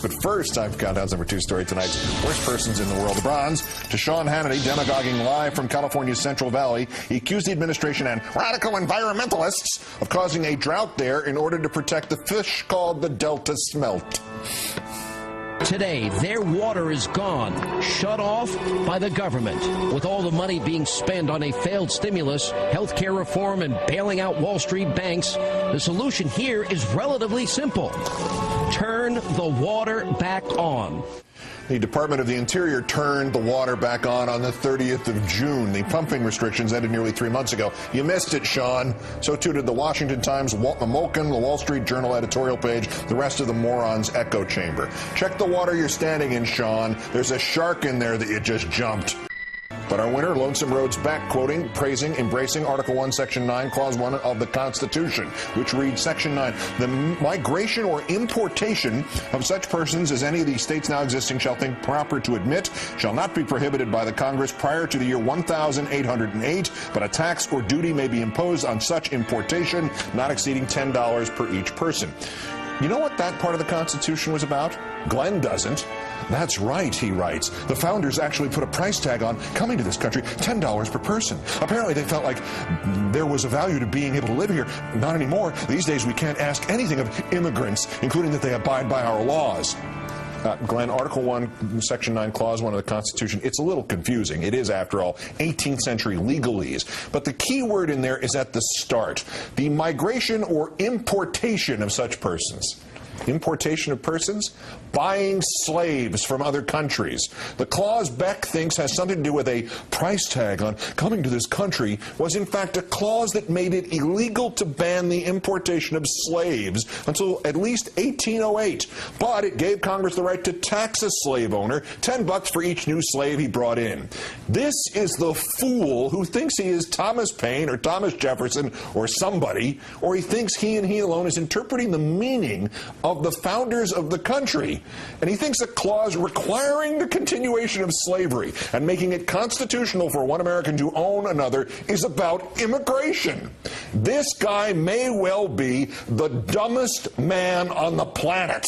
But first, I've got Countdown's number 2 story tonight's worst persons in the world. The bronze to Sean Hannity, demagoguing live from California's Central Valley. He accused the administration and radical environmentalists of causing a drought there in order to protect the fish called the Delta smelt. Today, their water is gone, shut off by the government. With all the money being spent on a failed stimulus, health care reform, and bailing out Wall Street banks, the solution here is relatively simple. Turn the water back on. The Department of the Interior turned the water back on the 30th of June. The pumping restrictions ended nearly 3 months ago. You missed it, Sean. So too did the Washington Times, the Moken, the Wall Street Journal editorial page, the rest of the morons' echo chamber. Check the water you're standing in, Sean. There's a shark in there that you just jumped. But our winner, Lonesome Road's Beck, quoting, praising, embracing Article 1, Section 9, Clause 1 of the Constitution, which reads, Section 9, the migration or importation of such persons as any of these states now existing shall think proper to admit shall not be prohibited by the Congress prior to the year 1808, but a tax or duty may be imposed on such importation not exceeding $10 per each person. You know what that part of the Constitution was about? Glenn doesn't. That's right, he writes. The founders actually put a price tag on coming to this country, $10 per person. Apparently they felt like there was a value to being able to live here. Not anymore. These days we can't ask anything of immigrants, including that they abide by our laws. Glenn, Article 1, Section 9, Clause 1 of the Constitution, it's a little confusing. It is, after all, 18th century legalese. But the key word in there is at the start. The migration or importation of such persons. Importation of persons? Buying slaves from other countries. The clause Beck thinks has something to do with a price tag on coming to this country was in fact a clause that made it illegal to ban the importation of slaves until at least 1808. But it gave Congress the right to tax a slave owner $10 for each new slave he brought in. This is the fool who thinks he is Thomas Paine or Thomas Jefferson or somebody, or he thinks he and he alone is interpreting the meaning of the founders of the country. And he thinks a clause requiring the continuation of slavery and making it constitutional for one American to own another is about immigration. This guy may well be the dumbest man on the planet.